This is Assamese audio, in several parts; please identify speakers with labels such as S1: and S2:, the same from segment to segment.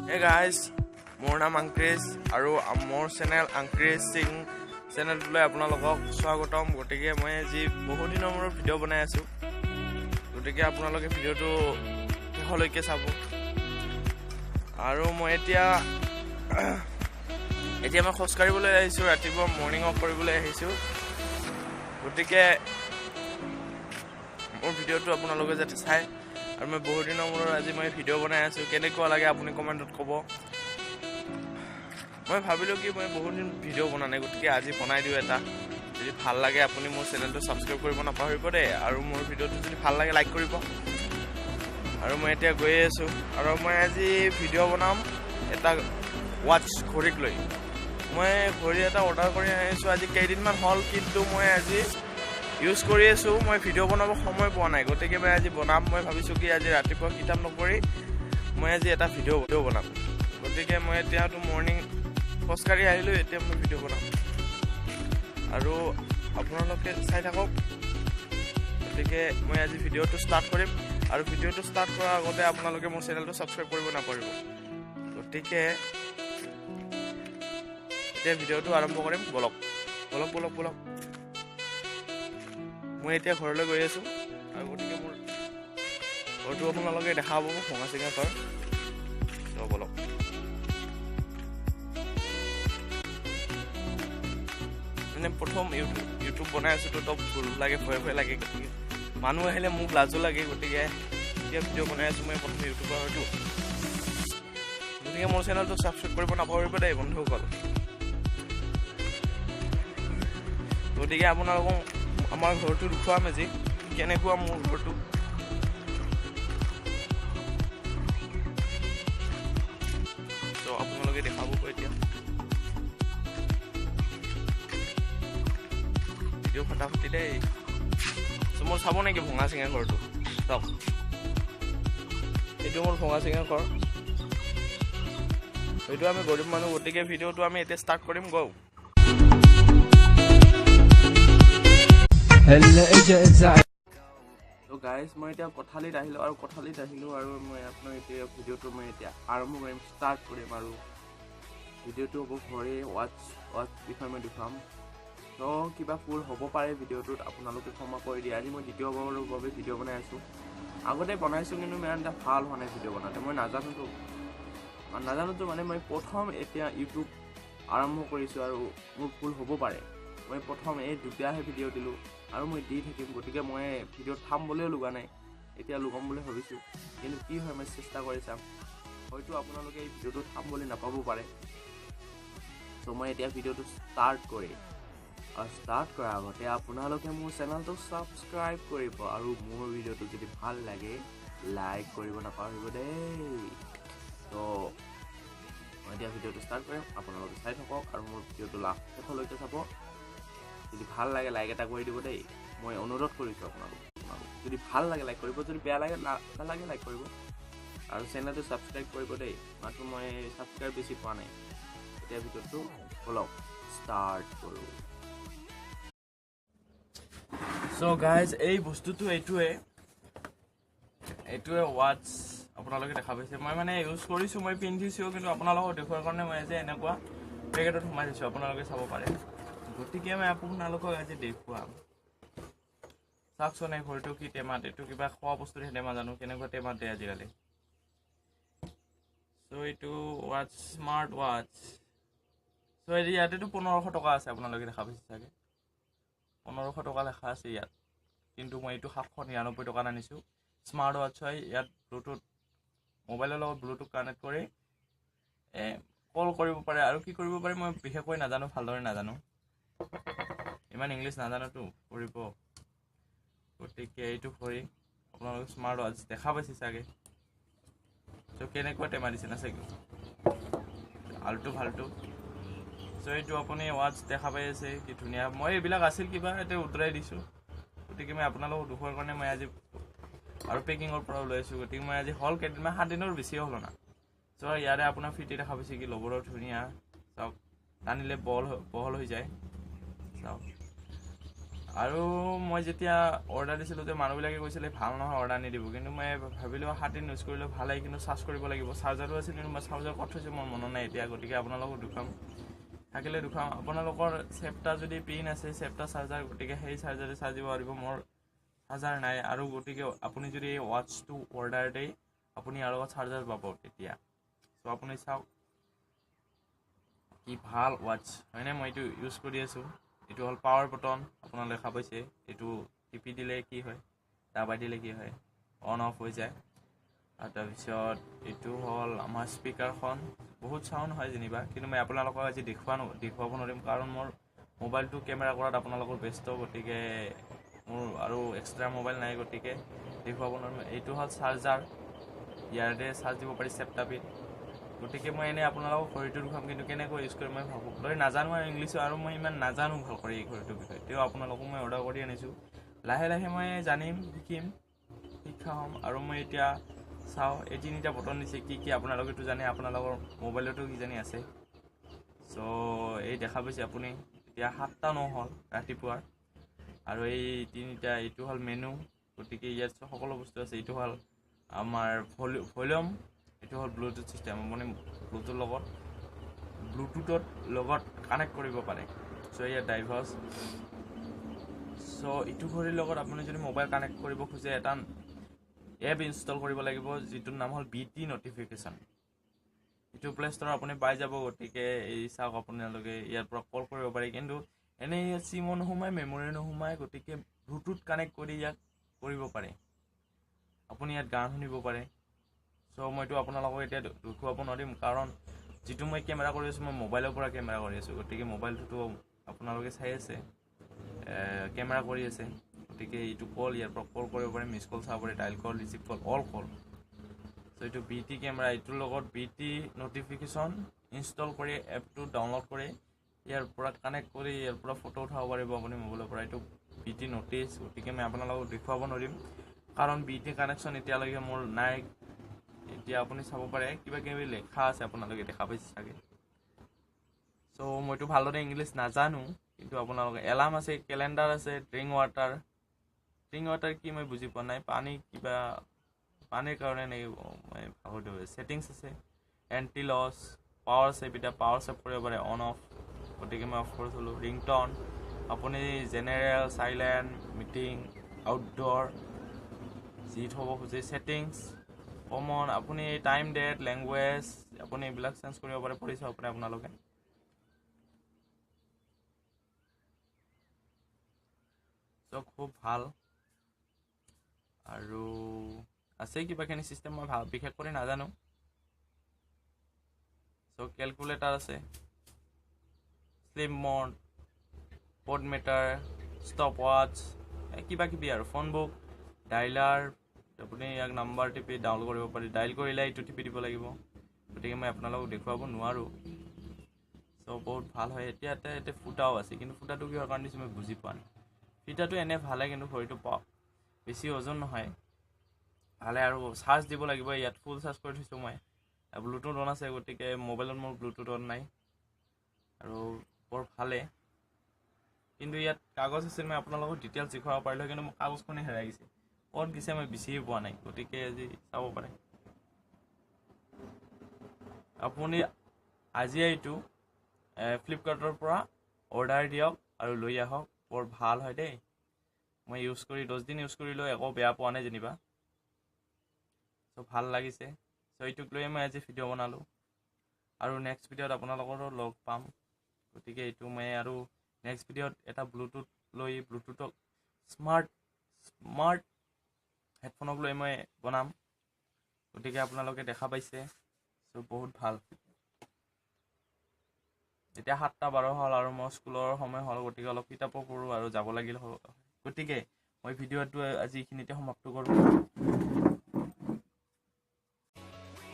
S1: Hey guys, মোৰ নাম ungkreesh আৰু মোৰ চেনেল ungkreesh সিং চেনেলটোলৈ আপোনালোকক স্বাগতম। গতিকে মই আজি বহু দিনৰ মূৰত ভিডিঅ' বনাই আছো। গতিকে আপোনালোকে ভিডিঅ'টো শেষলৈকে চাব। আৰু মই এতিয়া মই খোজ কাঢ়িবলৈ আহিছো, ৰাতিপুৱা মৰ্নিং ৱাক কৰিবলৈ আহিছো। গতিকে মোৰ ভিডিঅ'টো আপোনালোকে যাতে চাই আৰু মই বহু দিনৰ মূৰত আজি মই ভিডিঅ' বনাই আছো। কেনেকুৱা লাগে আপুনি কমেণ্টত ক'ব। মই ভাবিলোঁ কি মই বহুত দিন ভিডিঅ' বনা নাই, গতিকে আজি বনাই দিওঁ এটা। যদি ভাল লাগে আপুনি মোৰ চেনেলটো ছাবস্ক্ৰাইব কৰিব নাপাহৰিব দেই, আৰু মোৰ ভিডিঅ'টো যদি ভাল লাগে লাইক কৰিব। আৰু মই এতিয়া গৈয়ে আছোঁ, আৰু মই আজি ভিডিঅ' বনাম এটা ৱাটচ ঘড়ীক লৈ। মই ঘড়ী এটা অৰ্ডাৰ কৰি আনিছোঁ আজি কেইদিনমান হ'ল, কিন্তু মই আজি ইউজ কৰি আছোঁ। মই ভিডিঅ' বনাব সময় পোৱা নাই, গতিকে মই আজি বনাম। মই ভাবিছোঁ কি আজি ৰাতিপুৱা কিতাপ নপঢ়ি মই আজি এটা ভিডিঅ' বনাম। গতিকে মই এতিয়াতো মৰ্নিং খোজকাঢ়ি আহিলোঁ, এতিয়া মই ভিডিঅ' বনাম আৰু আপোনালোকে চাই থাকক। গতিকে মই আজি ভিডিঅ'টো ষ্টাৰ্ট কৰিম, আৰু ভিডিঅ'টো ষ্টাৰ্ট কৰাৰ আগতে আপোনালোকে মোৰ চেনেলটো ছাবস্ক্ৰাইব কৰিব নাপাহৰিব। গতিকে এতিয়া ভিডিঅ'টো আৰম্ভ কৰিম। বলক। মই এতিয়া ঘৰলৈ গৈ আছোঁ, আৰু গতিকে মোৰ ঘৰটো আপোনালোকে দেখা পাব, ভঙা চিঙা ঘৰ। বলক। মানে প্ৰথম ইউটিউব বনাই আছোঁ, তো ভুল লাগে, ভয় লাগে। গতিকে মানুহ আহিলে মোক লাজো লাগে। গতিকে এতিয়া ভিডিঅ' বনাই আছোঁ, মই প্ৰথম ইউটিউবাৰ হয়তো। গতিকে মোৰ চেনেলটো ছাবস্ক্ৰাইব কৰিব নাপাহৰিব দেই বন্ধুসকল। গতিকে আপোনালোকক আমাৰ ঘৰটো দেখুৱাম আজি, কেনেকুৱা মোৰ ঘৰটো। তো আপোনালোকে দেখাব এতিয়া ভিডিঅ' ফটাফটি দেই। তো মোৰ চাব নেকি ভঙা চিঙা ঘৰটো? চাওক, এইটো মোৰ ভঙা চিঙা ঘৰ। এইটো আমি গৰীব মানুহ, গতিকে ভিডিঅ'টো আমি এতিয়া ষ্টাৰ্ট কৰিম। গৌ তো গাইজ, মই এতিয়া কোঠালিত আহিলোঁ, আৰু মই আপোনাৰ এতিয়া ভিডিঅ'টো মই এতিয়া আৰম্ভ কৰিম, ষ্টাৰ্ট কৰিম। আৰু ভিডিঅ'টো হ'ব ঘৰে ৱাটচ বিষয়ে মই দেখুৱাম। তো কিবা ভুল হ'ব পাৰে ভিডিঅ'টোত, আপোনালোকে ক্ষমা কৰি দিয়ে। আজি মই দ্বিতীয়বাৰৰ বাবে ভিডিঅ' বনাই আছোঁ। আগতে বনাইছোঁ, কিন্তু ইমান এটা ভাল হোৱা নাই ভিডিঅ' বনাওঁতে। মই নাজানোতো মানে মই প্ৰথম এতিয়া ইউটিউব আৰম্ভ কৰিছোঁ, আৰু মোৰ ভুল হ'ব পাৰে। মই প্ৰথম এই দুটাহে ভিডিঅ' দিলোঁ, আৰু মই দি থাকিম। গতিকে মই ভিডিঅ'ত থাম বুলিও লগা নাই, এতিয়া লগাম বুলি ভাবিছোঁ। কিন্তু কি হয় মই চেষ্টা কৰি চাম। হয়তো আপোনালোকে এই ভিডিঅ'টো থাম বুলি নাপাব পাৰে। ত' মই এতিয়া ভিডিঅ'টো ষ্টাৰ্ট কৰাৰ আগতে আপোনালোকে মোৰ চেনেলটো ছাবস্ক্ৰাইব কৰিব, আৰু মোৰ ভিডিঅ'টো যদি ভাল লাগে লাইক কৰিব নাপাহৰিব দেই। তো মই এতিয়া ভিডিঅ'টো ষ্টাৰ্ট কৰিম, আপোনালোকে চাই থাকক, আৰু মোৰ ভিডিঅ'টো শেষলৈকে চাব। যদি ভাল লাগে লাইক এটা কৰি দিব দেই, মই অনুৰোধ কৰিছোঁ আপোনালোক। যদি ভাল লাগে লাইক কৰিব, যদি বেয়া লাগে নালাগে লাইক কৰিব, আৰু চেনেলটো ছাবস্ক্ৰাইব কৰিব দেই। মাত্ৰ মই ছাবস্ক্ৰাইব বেছি পোৱা নাই। এতিয়া ভিডিঅ'টো বলক ষ্টাৰ্ট কৰোঁ। চ' গাইজ, এই বস্তুটো এইটোৱে ৱাটচ আপোনালোকে দেখা পাইছে। মই মানে ইউজ কৰিছোঁ, মই পিন্ধিছোঁ, কিন্তু আপোনালোকক দেখুৱাৰ কাৰণে মই আজি এনেকুৱা পেকেটত সোমাই দিছোঁ, আপোনালোকে চাব পাৰে। গতিকে মই আপোনালোকক আজি দেখুৱাম। চাওকচোন এই ঘড়ীটো কি টেমাত, এইটো কিবা খোৱা বস্তুৰ টেমা, জানো কেনেকুৱা টেমাত দিয়ে আজিকালি। চ' এইটো ৱাটচ, স্মাৰ্ট ৱাটচ। চ' ইয়াতেতো 1500 টকা আছে, আপোনালোকে দেখা পাইছে চাগে। 1500 টকা লেখা আছে ইয়াত, কিন্তু মই এইটো 799 টকাত আনিছোঁ। স্মাৰ্ট ৱাটচ হয়। ইয়াত ব্লুটুথ, মোবাইলৰ লগত ব্লুটুথ কানেক্ট কৰি কল কৰিব পাৰে, আৰু কি কৰিব পাৰে মই বিশেষকৈ নাজানো, ভালদৰে নাজানো, ইমান ইংলিছ নাজানোতো কৰিব। গতিকে এইটো ঘড়ী আপোনালোকে স্মাৰ্ট ৱাটচ দেখা পাইছে চাগে। চ' কেনেকুৱা টেমা দিছে না চাগে, আল্টু ফাল্টু। চ' এইটো আপুনি ৱাটচ দেখা পাই আছে, কি ধুনীয়া। মই এইবিলাক আছিল কিবা, এতিয়া উতৰাই দিছোঁ। গতিকে মই আপোনালোকক দেখুৱাৰ কাৰণে মই আজি আৰু পেকিঙৰ পৰা লৈ আছোঁ। গতিকে মই আজি হ'ল কেইদিনমান, 7 দিনৰ বেছিয়ে হ'ল না। চ' ইয়াৰে আপোনাৰ ফিটি দেখা পাইছে, কি লবৰৰ ধুনীয়া। চাওক, টানিলে বহল হৈ যায়। চাওক,
S2: আৰু মই যেতিয়া অৰ্ডাৰ দিছিলোঁ যে মানুহবিলাকে কৈছিলে ভাল নহয় অৰ্ডাৰ নিদিব, কিন্তু মই ভাবিলোঁ 7 দিন ইউজ কৰিলে ভালেই, কিন্তু চাৰ্জ কৰিব লাগিব। চাৰ্জাৰো আছিল, কিন্তু মই চাৰ্জাৰ ক'ত থৈছোঁ মোৰ মনত নাই এতিয়া, গতিকে আপোনালোকক দেখুৱাম, থাকিলে দেখুৱাম। আপোনালোকৰ চেপ্টা যদি পিন আছে, চেপ্টা চাৰ্জাৰ, গতিকে সেই চাৰ্জাৰে চাৰ্জ দিব পাৰিব। মোৰ চাৰ্জাৰ নাই, আৰু গতিকে আপুনি যদি এই ৱাটচটো অৰ্ডাৰ দিয়ে আপুনি ইয়াৰ লগত চাৰ্জাৰ পাব তেতিয়া। চ' আপুনি চাওক কি ভাল ৱাটচ হয়নে। মই এইটো ইউজ কৰি আছোঁ। এইটো হ'ল পাৱাৰ বটন, আপোনাৰ দেখা পাইছে। এইটো টিপি দিলে কি হয়, দাবাই দিলে কি হয়, অন অফ হৈ যায়। আৰু তাৰপিছত এইটো হ'ল আমাৰ স্পীকাৰখন, বহুত চাউণ্ড হয় যেনিবা, কিন্তু মই আপোনালোকক আজি দেখুৱাব নোৱাৰিম, কাৰণ মোৰ মোবাইলটো কেমেৰা কৰাত আপোনালোকৰ ব্যস্ত, গতিকে মোৰ আৰু এক্সট্ৰা মোবাইল নাই, গতিকে দেখুৱাব নোৱাৰিম। এইটো হ'ল চাৰ্জাৰ, ইয়াৰে চাৰ্জ দিব পাৰি চেপ্টাপিন। গতিকে মই এনেই আপোনালোকক ঘড়ীটো দেখুৱাম, কিন্তু কেনেকৈ ইউজ কৰিম মই ভালকৈ নাজানো আৰু ইংলিছো, আৰু মই ইমান নাজানো ভালকৈ এই ঘড়ীটোৰ বিষয়ে। তেওঁ আপোনালোকক মই অৰ্ডাৰ কৰি আনিছোঁ, লাহে লাহে মই জানিম, শিক্ষা হ'ম। আৰু মই এতিয়া চাওঁ এই 3টা বটন দিছে, কি আপোনালোকেতো জানে, আপোনালোকৰ মোবাইলতো কিজানি আছে। চ' এই দেখা পাইছে আপুনি, এতিয়া 7:09 হ'ল ৰাতিপুৱাৰ। আৰু এই 3টা, এইটো হ'ল মেনু, গতিকে ইয়াত সকলো বস্তু আছে। এইটো হ'ল আমাৰ ভলিউম, এইটো হ'ল ব্লুটুথ ছিষ্টেম, মানে ব্লুটুথৰ লগত কানেক্ট কৰিব পাৰে। চ' ইয়াত ডাইভাৰ্ছ। চ' ইটো ঘড়ীৰ লগত আপুনি যদি মোবাইল কানেক্ট কৰিব খোজে, এটা এপ ইনষ্টল কৰিব লাগিব, যিটোৰ নাম হ'ল BT নটিফিকেশ্যন। এইটো প্লে ষ্ট'ৰত আপুনি পাই যাব। গতিকে এই চাওক, আপোনালোকে ইয়াৰ পৰা কল কৰিব পাৰি, কিন্তু এনেই চিমো নোসোমায়, মেমৰি নোসোমায়, গতিকে ব্লুটুথ কানেক্ট কৰি ইয়াক কৰিব পাৰে। আপুনি ইয়াত গান শুনিব পাৰে। চ' মইতো আপোনালোকক এতিয়া দেখুৱাব নোৱাৰিম, কাৰণ যিটো মই কেমেৰা কৰি আছোঁ, মই মোবাইলৰ পৰা কেমেৰা কৰি আছোঁ, গতিকে মোবাইলটোতো আপোনালোকে চাই আছে কেমেৰা কৰি আছে। গতিকে এইটো কল, ইয়াৰ পৰা কল কৰিব পাৰে, মিছ কল চাব পাৰে, ডাইল কল, ৰিচিভ কল, অল কল। চ' এইটো BT কেমেৰা, এইটোৰ লগত BT নটিফিকেশ্যন ইনষ্টল কৰি এপটো ডাউনলোড কৰি ইয়াৰ পৰা কানেক্ট কৰি ইয়াৰ পৰা ফটো উঠাব পাৰিব আপুনি মোবাইলৰ পৰা। এইটো BT নটিচ, গতিকে মই আপোনালোকক দেখুৱাব নোৱাৰিম, কাৰণ BT কানেকশ্যন এতিয়ালৈকে মোৰ নাই। এতিয়া আপুনি চাব পাৰে, কিবা কিবি লেখা আছে, আপোনালোকে দেখা পাইছে চাগে। চ' মইতো ভালদৰে ইংলিছ নাজানো, কিন্তু আপোনালোকে এলাৰ্ম আছে, কেলেণ্ডাৰ আছে, ড্ৰিংক ৱাটাৰ কি মই বুজি পোৱা নাই, পানীৰ কাৰণে নেকি মই পাহৰিলোঁ। ছেটিংছ আছে, এণ্টি লছ, পাৱাৰ ছেভ, এতিয়া পাৱাৰ ছেভ কৰিব পাৰে অন অফ, গতিকে মই অফ কৰি থলোঁ। ৰিংটন, আপুনি জেনেৰেল, চাইলেণ্ট, মিটিং, আউটডোৰ যি থ'ব খোজে, ছেটিংছ, কমন, আপুনি টাইম, ডেট, লেংগুৱেজ, আপুনি এইবিলাক চেঞ্জ কৰিব পাৰে, পঢ়ি চাব পাৰে আপোনালোকে। চ' খুব ভাল। আৰু আছে কিবাখিনি ছিষ্টেম, মই বিশেষ কৰি নাজানো। চ' কেলকুলেটাৰ আছে, স্লিপ মড, পড মিটাৰ, ষ্টপ ৱাটচ, কিবা কিবি আৰু ফোন বুক, ডাইলাৰ, আপুনি ইয়াক নাম্বাৰ টিপি ডাউনলোড কৰিব পাৰি। ডাইল কৰিলে এইটো টিপি দিব লাগিব, গতিকে মই আপোনালোকক দেখুৱাব নোৱাৰোঁ। চ' বহুত ভাল হয়। এতিয়া ফুটাও আছে, কিন্তু ফুটাটো কিহৰ কাৰণে দিছোঁ মই বুজি পোৱা নাই। ফিটাটো এনে ভালে, কিন্তু ঘড়ীটো বেছি ওজন নহয়, ভালে। আৰু চাৰ্জ দিব লাগিব, ইয়াত ফুল চাৰ্জ কৰি থৈছোঁ মই। ব্লুটুথ অন আছে, গতিকে মোবাইলত মোৰ ব্লুটুথ অন নাই, আৰু বৰ ভালে। কিন্তু ইয়াত কাগজ আছিল, মই আপোনালোকক ডিটেইলছ দেখুৱাব পাৰিলোঁ, কিন্তু মোৰ কাগজখনেই হেৰাই গৈছে, ক'ত গৈছে মই বিচাৰিয়ে পোৱা নাই, গতিকে আজি চাব পাৰে। আপুনি আজি এইটো ফ্লিপকাৰ্টৰ পৰা অৰ্ডাৰ দিয়ক আৰু লৈ আহক, বৰ ভাল হয় দেই। মই 10 দিন ইউজ কৰিলোঁ, একো বেয়া পোৱা নাই যেনিবা। চ' ভাল লাগিছে। চ' এইটোক লৈয়ে মই আজি ভিডিঅ' বনালোঁ, আৰু নেক্সট ভিডিঅ'ত আপোনালোকৰো লগ পাম। গতিকে এইটো মই আৰু নেক্সট ভিডিঅ'ত এটা ব্লুটুথক স্মাৰ্ট হেডফোনক লৈ মই বনাম, গতিকে আপোনালোকে দেখা পাইছে। চ' বহুত ভাল। এতিয়া 7:12 হ'ল, আৰু মই স্কুলৰ সময় হ'ল, গতিকে অলপ কিতাপো পঢ়োঁ আৰু যাব লাগিল। গতিকে মই ভিডিঅ'টো আজি এইখিনিতে সমাপ্ত কৰোঁ।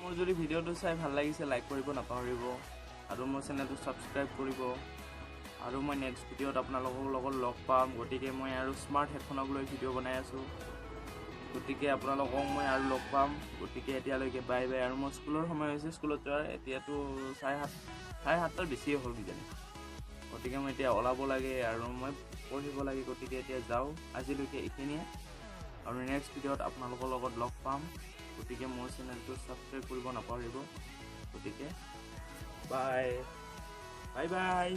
S2: মোৰ যদি ভিডিঅ'টো চাই ভাল লাগিছে, লাইক কৰিব নাপাহৰিব, আৰু মোৰ চেনেলটো ছাবস্ক্ৰাইব কৰিব। আৰু মই নেক্সট ভিডিঅ'ত আপোনালোকৰ লগত লগ পাম। গতিকে মই আৰু স্মাৰ্ট হেডফোনক লৈ ভিডিঅ' বনাই আছোঁ, গতিকে আপোনালোকক মই আৰু লগ পাম। গতিকে এতিয়ালৈকে বাই বাই। আৰু মোৰ স্কুলৰ সময় হৈছে, স্কুলত যোৱাৰ এতিয়াতো 7:30 বেছিয়ে হ'ল কিজানি।
S1: গতিকে মই এতিয়া ওলাব লাগে আৰু মই পঢ়িব লাগে, গতিকে এতিয়া যাওঁ। আজিলৈকে এইখিনিয়ে, আৰু নেক্সট ভিডিঅ'ত আপোনালোকৰ লগত লগ পাম। গতিকে মোৰ চেনেলটো ছাবস্ক্ৰাইব কৰিব নাপাহৰিব। গতিকে বাই বাই।